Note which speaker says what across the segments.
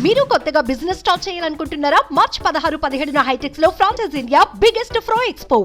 Speaker 1: మీరు కొత్తగా business start చేయాలనుకుంటున్నారా? మార్చ్ 16-17 హైటెక్స్ లో ఫ్రాన్సెస్ ఇండియా బిగ్గెస్ట్ ఫ్రో ఎక్స్పో.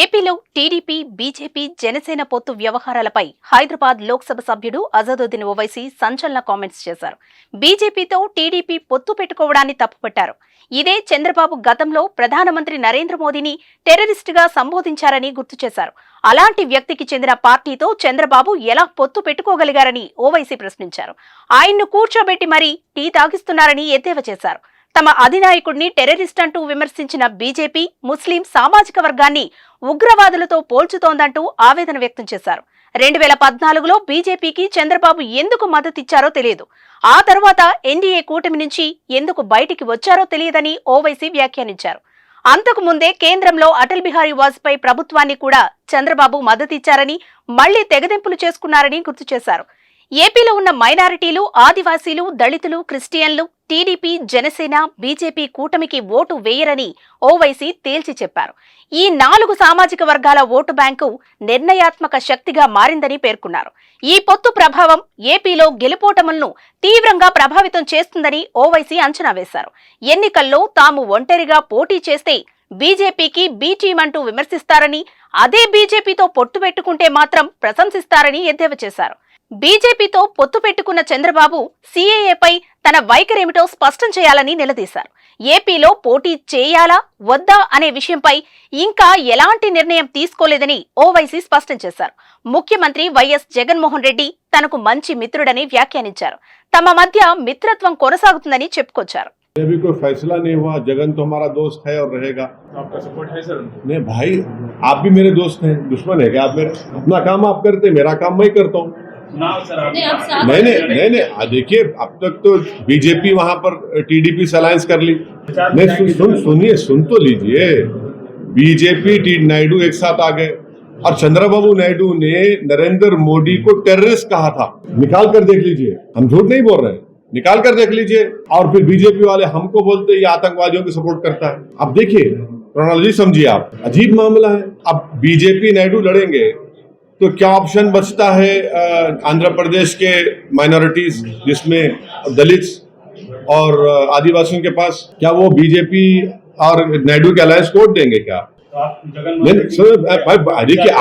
Speaker 2: ఏపీలో టీడీపీ, బీజేపీ, జనసేన పొత్తు వ్యవహారాలపై హైదరాబాద్ లోక్సభ సభ్యుడు అజదుద్దీన్ ఓవైసీ సంచలన కామెంట్స్ చేశారు. బీజేపీతో టీడీపీ పొత్తు పెట్టుకోవడాన్ని తప్పుపట్టారు. ఇదే చంద్రబాబు గతంలో ప్రధానమంత్రి నరేంద్ర మోదీని టెర్రరిస్టుగా సంబోధించారని గుర్తు చేశారు. అలాంటి వ్యక్తికి చెందిన పార్టీతో చంద్రబాబు ఎలా పొత్తు పెట్టుకోగలిగారని ఓవైసీ ప్రశ్నించారు. ఆయన్ను కూర్చోబెట్టి మరీ టీ తాగిస్తున్నారని ఎద్దేవా చేశారు. తమ అధినాయకుడిని టెర్రరిస్ట్ అంటూ విమర్శించిన బీజేపీ ముస్లిం సామాజిక వర్గాన్ని ఉగ్రవాదులతో పోల్చుతోందంటూ ఆవేదన వ్యక్తం చేశారు. 2014లో బీజేపీకి చంద్రబాబు ఎందుకు మద్దతిచ్చారో తెలియదు. ఆ తర్వాత ఎన్డీఏ కూటమి నుంచి ఎందుకు బయటికి వచ్చారో తెలియదని ఓవైసీ వ్యాఖ్యానించారు. అంతకు ముందే కేంద్రంలో అటల్ బిహారీ వాజ్పేయి ప్రభుత్వాన్ని కూడా చంద్రబాబు మద్దతిచ్చారని, మళ్లీ తెగదెంపులు చేసుకున్నారని గుర్తు చేశారు. ఏపీలో ఉన్న మైనారిటీలు, ఆదివాసీలు, దళితులు, క్రిస్టియన్లు టీడీపీ, జనసేన, బీజేపీ కూటమికి ఓటు వేయరని ఓవైసీ తేల్చి చెప్పారు. ఈ 4 సామాజిక వర్గాల ఓటు బ్యాంకు నిర్ణయాత్మక శక్తిగా మారిందని పేర్కొన్నారు. ఈ పొత్తు ప్రభావం ఏపీలో గెలుపోటములను తీవ్రంగా ప్రభావితం చేస్తుందని ఓవైసీ అంచనా వేశారు. ఎన్నికల్లో తాము ఒంటరిగా పోటీ చేస్తే బీజేపీకి బీ టీం అంటూ విమర్శిస్తారని, అదే బీజేపీతో పొత్తు పెట్టుకుంటే మాత్రం ప్రశంసిస్తారని ఎద్దేవా చేశారు. బీజేపీతో పొత్తు పెట్టుకున్న చంద్రబాబు సీఏఏపై తన వైఖరేమిటో స్పష్టం చేయాలని నిలదీశారు. ఏపీలో పోటీ చేయాలా వద్దా అనే విషయంపై ఇంకా ఎలాంటి నిర్ణయం తీసుకోలేదని ఓవైసీ స్పష్టం చేశారు. ముఖ్యమంత్రి వైఎస్ జగన్మోహన్ రెడ్డి తనకు మంచి మిత్రుడని వ్యాఖ్యానించారు. తమ మధ్య మిత్రత్వం కొనసాగుతుందని చెప్పుకొచ్చారు.
Speaker 3: अभी कोई फैसला नहीं हुआ। जगन तो हमारा दोस्त है और रहेगा।
Speaker 4: आपका सपोर्ट है सर?
Speaker 3: नहीं भाई, आप भी मेरे दोस्त हैं, दुश्मन है क्या आप मेरे? अपना काम आप करते, मेरा काम मैं करता हूँ। नहीं, देखिए अब तक तो बीजेपी वहाँ पर टीडीपी से अलायंस कर ली। नहीं सुन तो लीजिए, बीजेपी नायडू एक साथ आ गए और चंद्रबाबू नायडू ने नरेंद्र मोदी को टेररिस्ट कहा था। निकाल कर देख लीजिए, हम झूठ नहीं बोल रहे हैं, निकाल कर देख लीजिए। और फिर बीजेपी वाले हमको बोलते ये आतंकवादियों की सपोर्ट करता है। अब देखिए क्रोनोलॉजी समझिए आप, अजीब मामला है। अब बीजेपी नायडू लड़ेंगे तो क्या ऑप्शन बचता है आंध्र प्रदेश के माइनॉरिटीज जिसमें दलित्स और आदिवासियों के पास? क्या वो बीजेपी और नायडू के अलायंस को वोट देंगे क्या? देखिए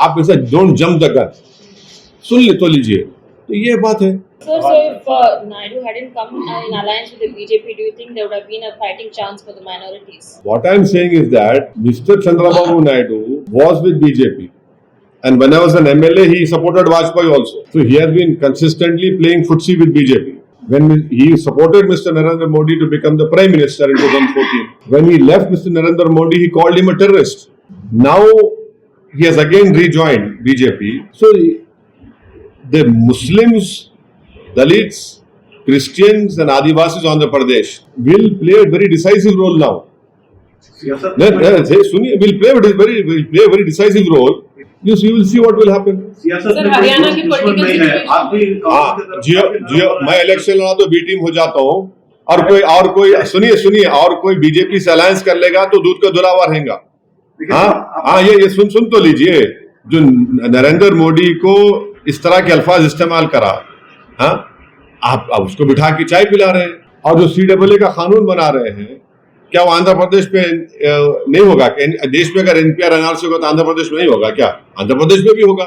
Speaker 3: आप ऐसा डोंट जंप द गन, सुन ले तो लीजिए। तो ये बात है।
Speaker 5: Sir, so if Naidu hadn't come in alliance with the BJP, do you think there would have been a fighting chance for the minorities?
Speaker 3: What I am saying is that Mr. Chandrababu Naidu was with BJP, and when I was an MLA, he supported Vajpayee also. So he has been consistently playing footsie with BJP. When he supported Mr. Narendra Modi to become the Prime Minister in 2014, when he left Mr. Narendra Modi, he called him a terrorist. Now he has again rejoined BJP. So the Muslims, Dalits, Christians and Adivasis on the Pradesh will play a very decisive role now. Will play a very decisive role. You will see what will happen.
Speaker 5: Sir, Haryana की political
Speaker 3: जियो मैं election लड़ा तो B team हो जाता हूँ, और कोई सुनिए और कोई बीजेपी से अलायंस कर लेगा तो दूध का दुलावा रहेगा। हाँ ये सुन तो लीजिए, जो नरेंद्र मोदी को इस तरह के अल्फाज इस्तेमाल करा, हाँ आप उसको बिठा के चाय पिला रहे हैं। और जो CAA का कानून बना रहे हैं, क्या वो आंध्र प्रदेश पे नहीं होगा? देश में अगर NPR NRC होगा तो आंध्र प्रदेश में नहीं होगा क्या? आंध्र प्रदेश में भी होगा।